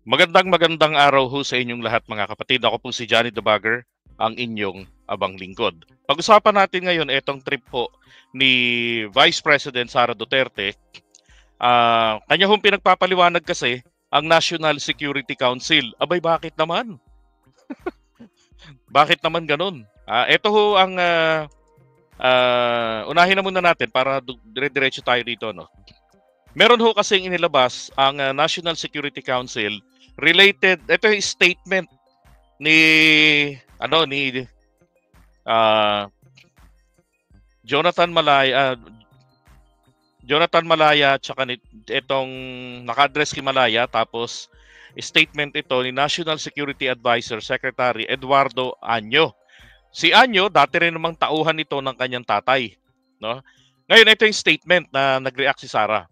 Magandang araw ho sa inyong lahat mga kapatid. Ako po si Johnny the Bagger, ang inyong abang lingkod. Pag-usapan natin ngayon itong trip po ni Vice President Sara Duterte. Kanya hong pinagpapaliwanag kasi ang National Security Council. Abay, bakit naman? Bakit naman ganun? Ito ho ang unahin na muna natin para dire-diretso tayo dito. No? Meron ho kasing inilabas ang National Security Council related, ito yung statement ni Jonathan Malaya tsaka itong naka-address kay Malaya, tapos statement ito ni National Security Advisor Secretary Eduardo Año. Si Año dati rin namang tauhan ito ng kanyang tatay, no? Ngayon ito yung statement na nag-react si Sara.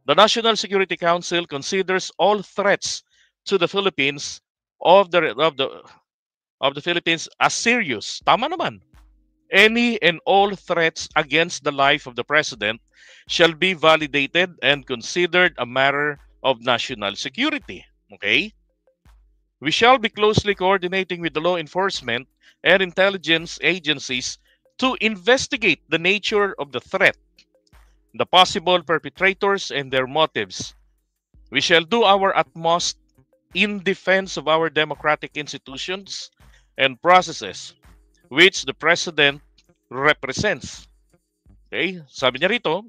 The National Security Council considers all threats to the Philippines of the Philippines as serious. Tama naman. Any and all threats against the life of the president shall be validated and considered a matter of national security. Okay? We shall be closely coordinating with the law enforcement and intelligence agencies to investigate the nature of the threat, the possible perpetrators, and their motives. We shall do our utmost in defense of our democratic institutions and processes which the President represents. Okay? Sabi niya rito,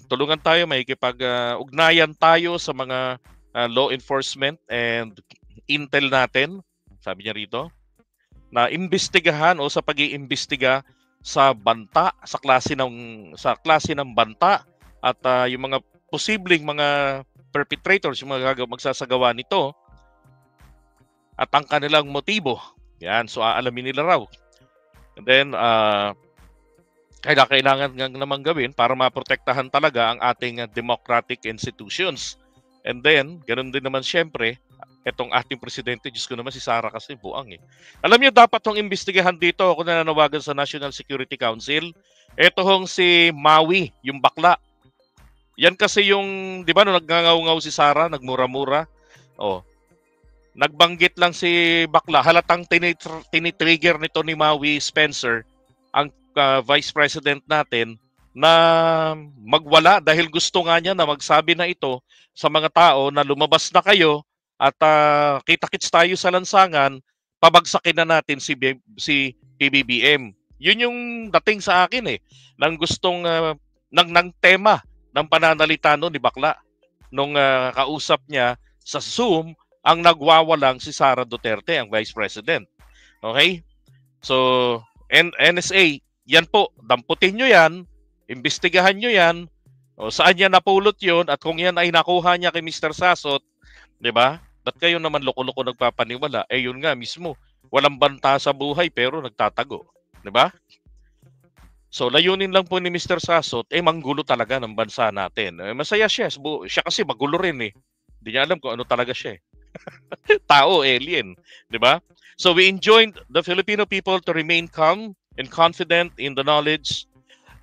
tulungan tayo, ugnayan tayo sa mga law enforcement and intel natin, sabi niya rito, na imbestigahan o sa pag-iimbestiga sa banta, sa klase ng banta at yung mga posibleng mga perpetrators, yung mga magsasagawa nito at ang kanilang motibo. Yan, so aalamin nila raw. And then kailangan naman gawin para maprotektahan talaga ang ating democratic institutions. And then, ganun din naman siyempre, itong ating presidente, Diyos ko naman si Sara kasi buang eh. Alam niyo, dapat tong imbestigahan dito, ako nananawagan sa National Security Council, ito hong si Maui, yung bakla. Yan kasi yung, di ba, nung nagngangaw-ngaw si Sara, nagmura-mura, nagbanggit lang si bakla, halatang tinitrigger nito ni Maui Spencer, ang Vice President natin, na magwala dahil gusto nga niya na magsabi na ito sa mga tao na lumabas na kayo at kita-kits tayo sa lansangan, pabagsakin na natin si PBBM. Yun yung dating sa akin ng gustong ng tema ng pananalita no ni bakla nung kausap niya sa Zoom ang nagwawalang si Sara Duterte, ang Vice President. Okay? So, NSA, yan po, damputin nyo yan, imbestigahan nyo yan, o saan niya napulot yun, at kung yan ay nakuha niya kay Mr. Sasot, di ba? Ba't kayo naman loko-loko nagpapaniwala? Yun nga mismo, walang banta sa buhay pero nagtatago. Di ba? So, layunin lang po ni Mr. Sasot, manggulo talaga ng bansa natin. Masaya siya. Siya kasi magulo rin Hindi niya alam kung ano talaga siya Tao, alien. Di ba? So, we enjoined the Filipino people to remain calm and confident in the knowledge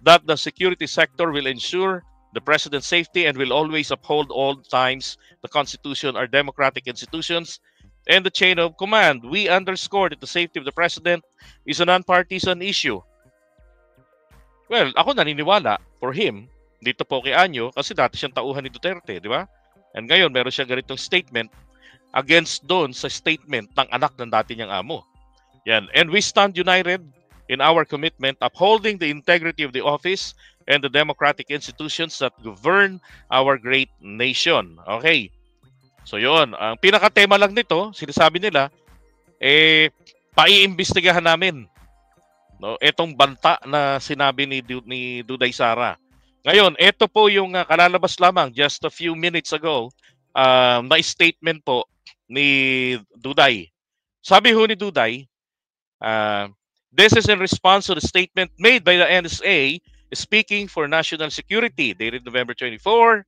that the security sector will ensure the president's safety and will always uphold all times the Constitution, our democratic institutions, and the chain of command. We underscore that the safety of the president is a non-partisan issue. Well, ako naniniwala for him, dito po kay Año, kasi dati siyang tauhan ni Duterte, di ba? And ngayon, meron siyang ganitong statement against doon sa statement ng anak ng dati niyang amo. Yan. And we stand united in our commitment upholding the integrity of the office and the democratic institutions that govern our great nation. Okay. So yun, ang pinaka-tema lang nito, sinasabi nila, paiimbestigahan namin etong banta na sinabi ni Duday Sara. Ngayon, ito po yung kalalabas lamang just a few minutes ago na statement po ni Duday. Sabi ho ni Duday, this is in response to the statement made by the NSA speaking for national security dated November 24,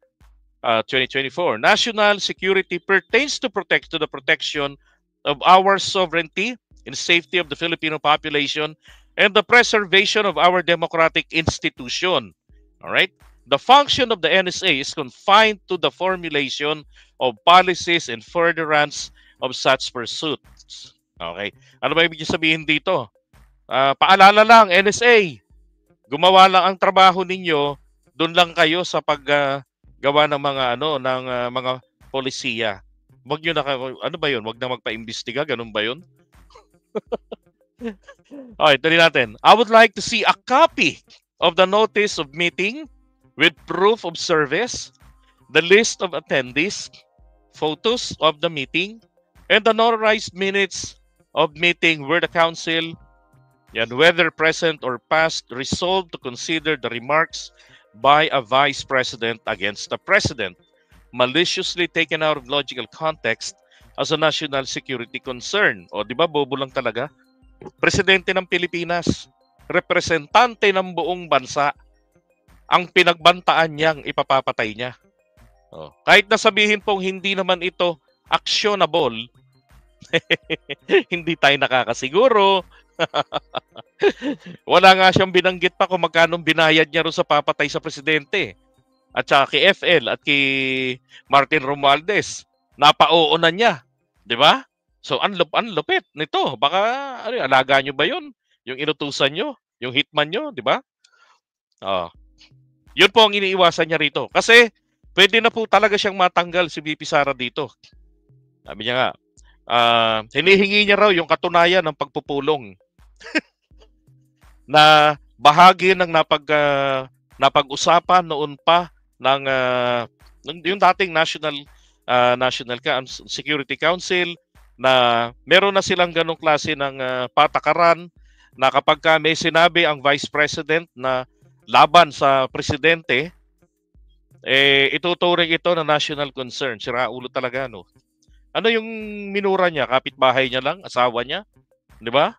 2024. National security pertains to the protection of our sovereignty and safety of the Filipino population and the preservation of our democratic institution. All right? The function of the NSA is confined to the formulation of policies and furtherance of such pursuits. Okay. Ano ba ibig sabihin dito? Paalala lang, NSA, gumawa lang ang trabaho ninyo, doon lang kayo sa paggawa ng mga mga polisiya. Wag niyo na ano ba 'yun? Wag na magpa-imbestiga, ganun ba 'yun? Okay, tuloy natin. I would like to see a copy of the notice of meeting with proof of service, the list of attendees, photos of the meeting, and the notarized minutes of meeting where the council, and whether present or past, resolved to consider the remarks by a vice president against the president, maliciously taken out of logical context as a national security concern. O, di ba, bobo lang talaga? Presidente ng Pilipinas, representante ng buong bansa, ang pinagbantaan niyang ipapapatay niya. Kahit na sabihin pong hindi naman ito actionable, hindi tayo nakakasiguro. Wala nga siyang binanggit pa kung magkano binayad niya ro sa papatay sa presidente. At saka kay FL at kay Martin Romualdez. Napao na niya. Di ba? So, lupit nito. Baka, alaga nyo ba yun? Yung inutusan nyo? Yung hitman nyo? Di ba? Yun po ang iniiwasan niya rito. Kasi, pwede na po talaga siyang matanggal si VP Sara dito. Sabi niya nga, hinihingi niya raw yung katunayan ng pagpupulong na bahagi ng napag-usapan noon pa ng yung dating National Security Council na meron na silang ganong klase ng patakaran na kapag may sinabi ang Vice President na laban sa presidente, ituturing ito na national concern. Siraulo talaga, no? Ano yung minura niya? Kapitbahay niya lang? Asawa niya? Di ba?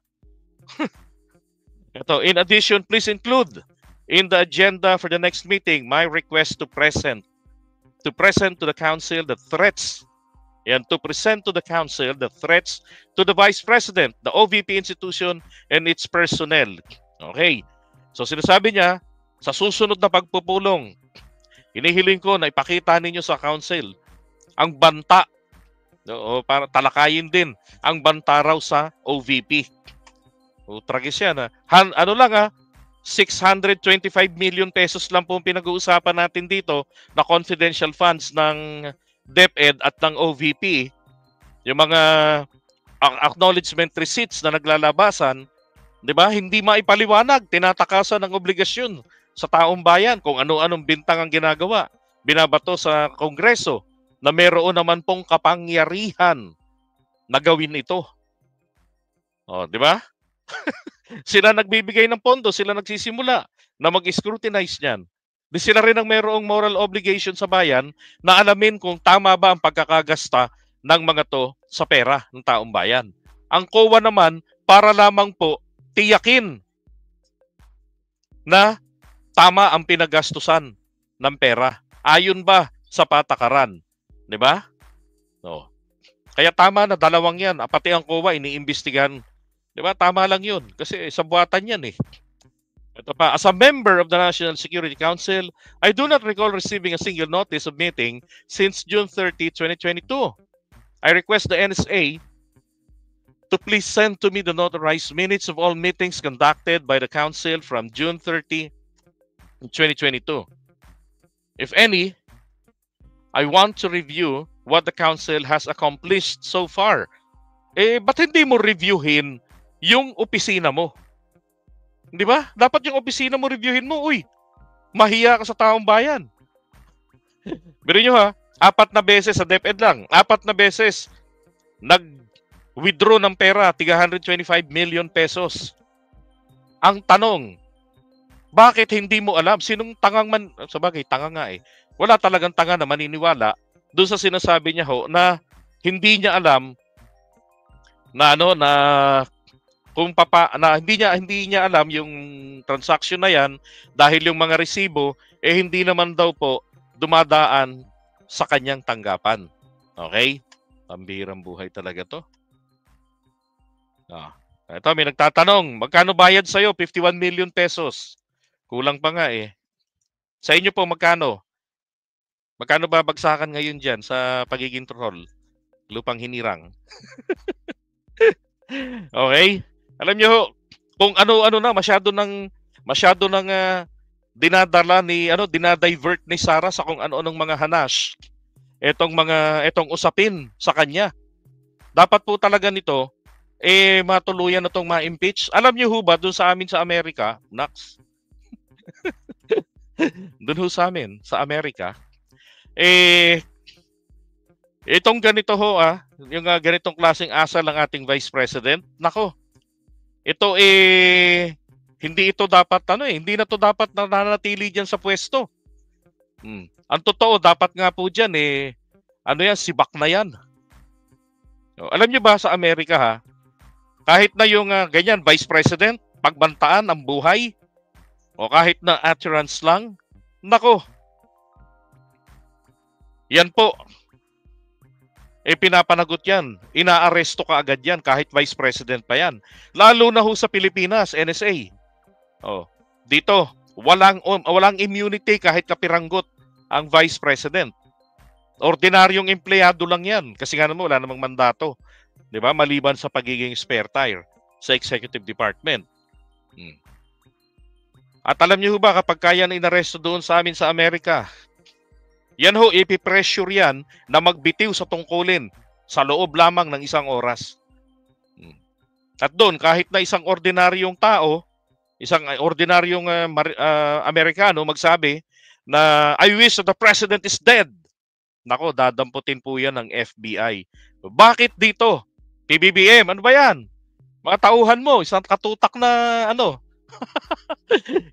Ito, in addition, please include in the agenda for the next meeting my request to present to the council the threats and to present to the council the threats to the Vice President, the OVP institution, and its personnel. Okay. So sinasabi niya, sa susunod na pagpupulong, hinihiling ko na ipakita ninyo sa council ang banta, para talakayin din ang banta raw sa OVP. Tragis yan. 625 million pesos lang po pinag-uusapan natin dito na confidential funds ng DepEd at ng OVP. Yung mga acknowledgement receipts na naglalabasan, di ba? Hindi maipaliwanag, tinatakasan ng obligasyon sa taong bayan kung ano-anong bintang ang ginagawa. Binabato sa Kongreso na meron naman pong kapangyarihan na gawin ito. Di ba? Sila nagbibigay ng pondo, sila nagsisimula na mag-scrutinize niyan. Di sila rin ang mayroong moral obligation sa bayan na alamin kung tama ba ang pagkakagasta ng mga to sa pera ng taong bayan. Ang COA naman, para lamang po tiyakin na tama ang pinagastusan ng pera. Ayon ba sa patakaran? Di ba? No. Kaya tama na dalawang yan. Pati ang COA iniimbestigahan. Di ba? Tama lang yun. Kasi sa buwatan yan eh. Ito pa. As a member of the National Security Council, I do not recall receiving a single notice of meeting since June 30, 2022. I request the NSA to please send to me the notarized minutes of all meetings conducted by the Council from June 30, 2022. If any, I want to review what the Council has accomplished so far. Ba't hindi mo reviewin yung opisina mo? Di ba? Dapat yung opisina mo reviewin mo. Uy, mahiya ka sa taong bayan. Pero nyo ha, 4 na beses sa DepEd lang. 4 na beses nag-withdraw ng pera, tiga 125 million pesos. Ang tanong, bakit hindi mo alam? Sinong tangang sabagay, tanga nga eh. Wala talagang tanga na maniniwala doon sa sinasabi niya ho na hindi niya alam na hindi niya alam yung transaction na yan dahil yung mga resibo hindi naman daw po dumadaan sa kanyang tanggapan. Okay? Pambihirang buhay talaga to. Ito, may nagtatanong, magkano bayad sa'yo? 51 million pesos. Kulang pa nga eh. Sa inyo po, magkano? Magkano ba bagsakan ngayon dyan sa pagiging troll? Lupang hinirang. Okay? Alam nyo, kung ano-ano na, masyado ng dinadala ni, dinadivert ni Sara sa kung ano-anong mga hanas. Etong usapin sa kanya. Dapat po talaga nito, matuluyan na itong ma-impeach. Alam nyo ho ba, doon sa amin sa Amerika, Nax, doon ho sa amin, sa Amerika, itong ganito ho, yung ganitong klaseng asal ng ating Vice President, nako, ito hindi ito dapat, hindi na to dapat nananatili dyan sa pwesto. Ang totoo, dapat nga po dyan, sibak na yan. Alam nyo ba sa Amerika, kahit na yung ganyan, Vice President, pagbantaan ang buhay, o kahit na utterance lang, nako, yan po, pinapanagot yan. Inaaresto ka agad yan kahit Vice President pa yan. Lalo na ho sa Pilipinas, NSA. Dito, walang immunity kahit kapiranggot ang Vice President. Ordinaryong empleyado lang yan. Kasi nga naman wala namang mandato. Diba? Maliban sa pagiging spare tire sa Executive Department. At alam niyo ba kapag kaya na inaresto doon sa amin sa Amerika, yan ho, ipipressure yan na magbitiw sa tungkulin sa loob lamang ng 1 oras. At doon, kahit na isang ordinaryong tao, isang ordinaryong Amerikano magsabi na I wish that the president is dead. Nako, dadamputin po yan ng FBI. Bakit dito? PBBM, ano ba yan? Mga tauhan mo, isang katutak na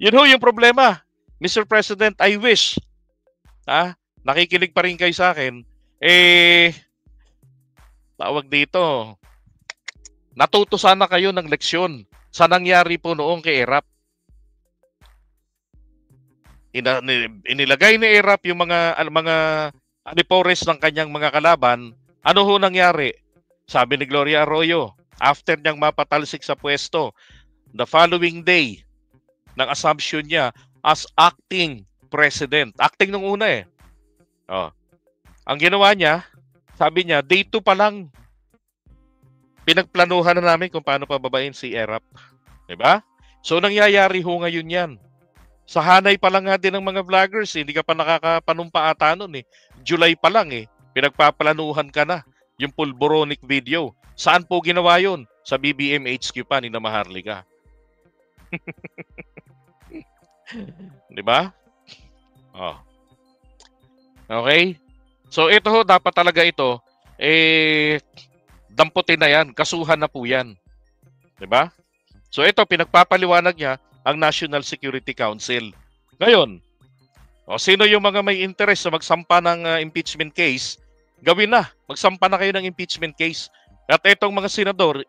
Yun ho yung problema. Mr. President, I wish. Nakikinig pa rin kayo sa akin. Tawag dito. Natuto sana kayo ng leksyon sa nangyari po noong kay Erap. Inilagay ni Erap yung mga anipores ng kanyang mga kalaban. Ano ho nangyari? Sabi ni Gloria Arroyo, after niyang mapatalsik sa pwesto, the following day, ng assumption niya as acting president. Acting nung una ang ginawa niya, sabi niya, day 2 pa lang, pinagplanuhan na namin kung paano pababain si Erap. Diba? So, nangyayari ho ngayon yan. Sa hanay pa lang nga din ng mga vloggers, hindi ka pa nakakapanumpa ata nun July pa lang pinagpaplanuhan ka na yung pulboronic video. Saan po ginawa yun? Sa BBM HQ pa ni na Maharlika. Diba? Okay? So ito ho, dapat talaga ito, damputin na yan. Kasuhan na po yan. Diba? So ito, pinagpapaliwanag niya ang National Security Council. Ngayon, sino yung mga may interest sa magsampa ng impeachment case, gawin na. Magsampa na kayo ng impeachment case. At itong mga senador,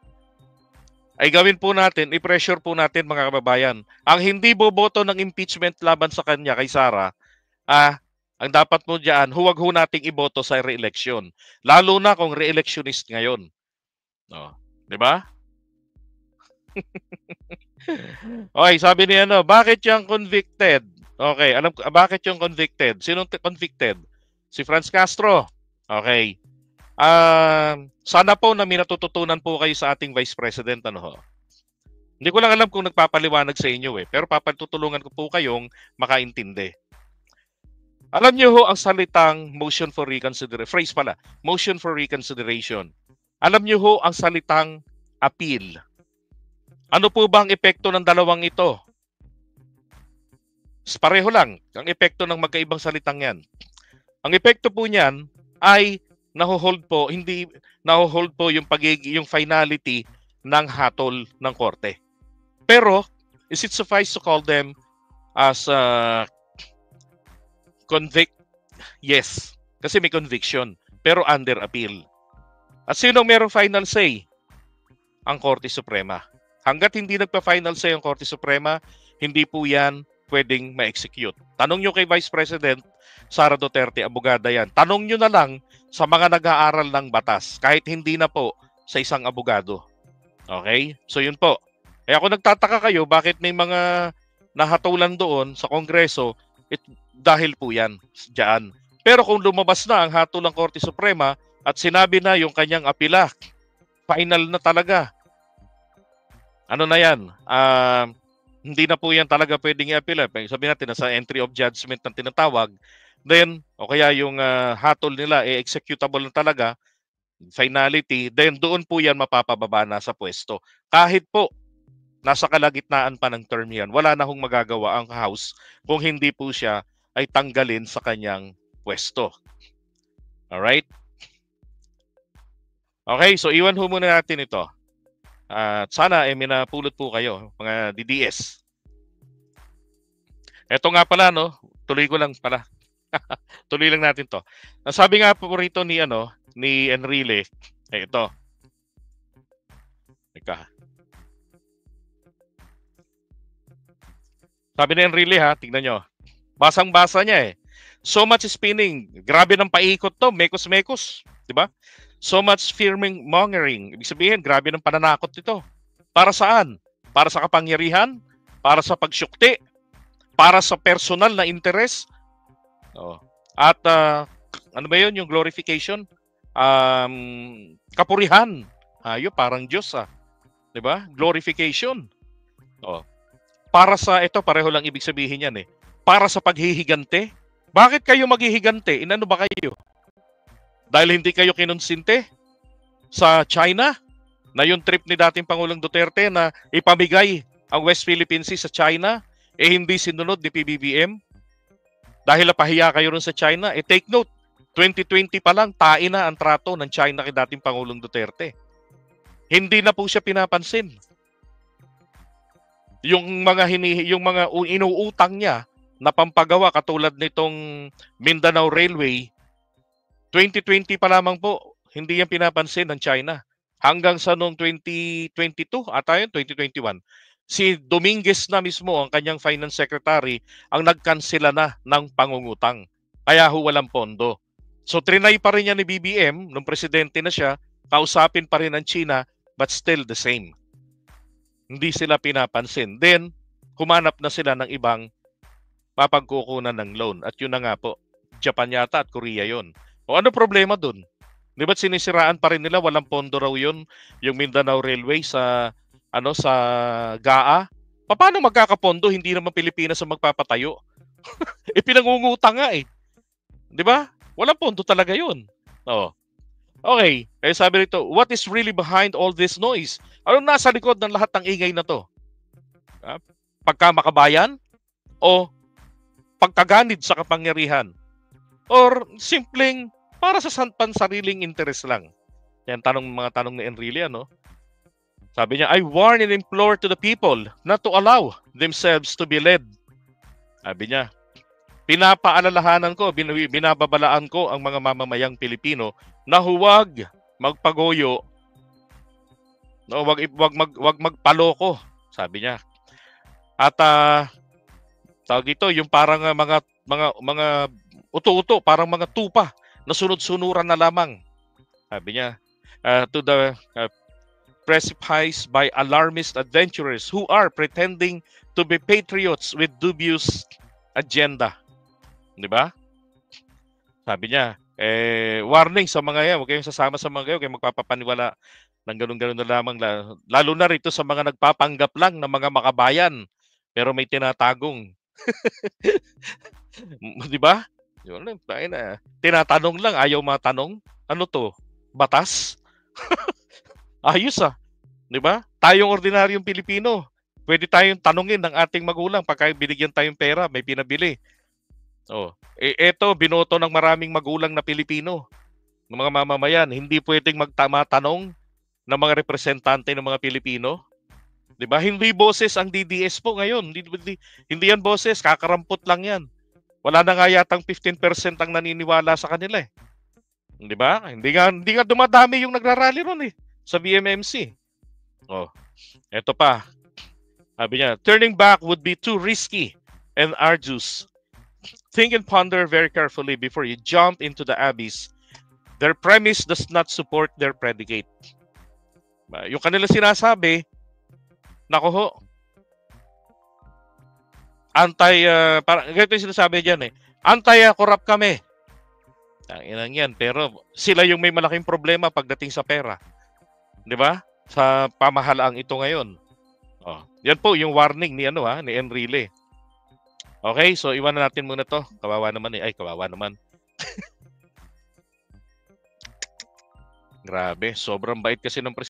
ay gawin po natin, i-pressure po natin mga kababayan. Ang hindi boboto ng impeachment laban sa kanya kay Sara, ang dapat mo diyan, huwag ho nating iboto sa re-election. Lalo na kung re-electionist ngayon. Di ba? Okay, sabi niya bakit yung convicted? Okay, bakit yung convicted? Sinong convicted? Si Franz Castro. Okay. Sana po na minatututunan po kayo sa ating Vice President. Hindi ko lang alam kung nagpapaliwanag sa inyo pero papatutulungan ko po kayong makaintindi. Alam niyo ho ang salitang motion for reconsideration, phrase pala, motion for reconsideration. Alam niyo ho ang salitang appeal. Ano po ba ang epekto ng dalawang ito? Pareho lang ang epekto ng magkaibang salitang yan. Ang epekto po niyan ay naho-hold po yung finality ng hatol ng korte. Pero is it suffice to call them as convict? Yes, kasi may conviction pero under appeal. At sino merong final say? Ang Korte Suprema. Hanggat hindi nagpa-final say ang Korte Suprema, hindi po yan pwedeng ma-execute. Tanong nyo kay Vice President Sara Duterte, abogada yan. Tanong nyo na lang sa mga nag-aaral ng batas, kahit hindi na po sa isang abogado. Okay? So yun po. Kaya ako nagtataka kayo, bakit may mga nahatulan doon sa Kongreso, dahil po yan diyan. Pero kung lumabas na ang hatol ng Korte Suprema at sinabi na yung kanyang apila, final na talaga. Ano na yan? Hindi na po yan talaga pwedeng i-apila. Sabihin natin, nasa entry of judgment ng tinatawag. Then, o kaya yung hatol nila, executable na talaga, finality, then doon po yan mapapababa na sa pwesto. Kahit po, nasa kalagitnaan pa ng term yan, wala na hong magagawa ang House kung hindi po siya ay tanggalin sa kanyang pwesto. Alright? Okay, so iwan ho muna natin ito. At sana may napulot po kayo, mga DDS. Ito nga pala, no? Tuloy ko lang pala. Tuloy lang natin to. Nasabi nga po rito ni Enrile, ito. Teka. Sabi ni Enrile, ha, tignan nyo. Basang-basa niya eh. So much spinning. Grabe ng paikot to. Mekos-mekos. Diba? So much firming mongering. Ibig sabihin, grabe ng pananakot nito. Para saan? Para sa kapangyarihan? Para sa pagsyukti? Para sa personal na interes? Oh. At ano ba yun? Yung glorification? Kapurihan. Ayun, parang Diyos Diba? Glorification. Oh. Para sa, ito pareho lang ibig sabihin yan eh. Para sa paghihigante. Bakit kayo maghihigante? Inano ba kayo? Dahil hindi kayo kinonsinte sa China na yung trip ni dating Pangulong Duterte na ipamigay ang West Philippine Sea sa China, hindi sinunod ni PBBM? Dahil napahiya kayo rin sa China, take note, 2020 pa lang, tae na ang trato ng China kay dating Pangulong Duterte. Hindi na po siya pinapansin. Yung mga inuutang niya na pampagawa katulad nitong Mindanao Railway, 2020 pa lamang po, hindi yan pinapansin ng China. Hanggang sa noong 2022, yun, 2021, si Dominguez na mismo, ang kanyang finance secretary, ang nagkansela na ng pangungutang. Kaya walang pondo. So trinay pa rin niya ni BBM, nung presidente na siya, kausapin pa rin ang China, but still the same. Hindi sila pinapansin. Then, humanap na sila ng ibang mapagkukunan ng loan. At yun na nga po, Japan yata at Korea yun. O ano problema dun? Di ba't sinisiraan pa rin nila? Walang pondo raw yun, yung Mindanao Railway sa GAA. Paano magkakapondo? Hindi naman Pilipinas ang magpapatayo. Pinangungutang nga eh. Di ba? Walang pondo talaga yun. Okay, kaya sabi rito, what is really behind all this noise? Ano nasa likod ng lahat ng ingay na to? Pagkamakabayan? O pagkaganid sa kapangyarihan? Or simpleng para sa pansariling interes lang? Yan mga tanong ni Enrile, Sabi niya, I warn and implore to the people not to allow themselves to be led. Sabi niya, pinapaalalahanan ko, binababalaan ko ang mga mamamayang Pilipino na huwag magpagoyo, huwag magpaloko, sabi niya. At tawag ito, yung parang mga uto-uto, parang mga tupa na sunod-sunuran na lamang. Sabi niya, to the precipice by alarmist adventurers who are pretending to be patriots with dubious agenda. Di ba? Sabi niya, warning sa mga yan, huwag kayong sasama sa mga kayo, huwag kayong magpapapaniwala ng ganun-ganun na lamang. Lalo na rito sa mga nagpapanggap lang ng mga makabayan, pero may tinatagong. Di ba? Tinatanong lang, ayaw matanong. Ano to? Batas? Ayos Di ba? Tayong ordinaryong Pilipino, pwede tayong tanungin ng ating magulang pagka binigyan tayong pera, may pinabili. Eto, binoto ng maraming magulang na Pilipino, ng mga mamamayan, hindi pwedeng matanong ng mga representante ng mga Pilipino. Di ba? Hindi boses ang DDS po ngayon. Hindi yan boses, kakarampot lang yan. Wala na nga yatang 15% ang naniniwala sa kanila eh. Di ba? Hindi nga dumadami yung nagrarally ron sa BMMC. Eto pa. Sabi niya, turning back would be too risky and arduous. Think and ponder very carefully before you jump into the abyss. Their premise does not support their predicate. Yung kanila sinasabi, nako ho, parang ganito yung sinasabi diyan anti-corrupt kami. Tanginang yan, pero sila yung may malaking problema pagdating sa pera. 'Di ba? Sa pamahalaang ito ngayon. Oh, yan po yung warning ni ni Enrile. Okay, so iwanan natin muna 'to. Kawawa naman Ay, kawawa naman. Grabe, sobrang bait kasi ng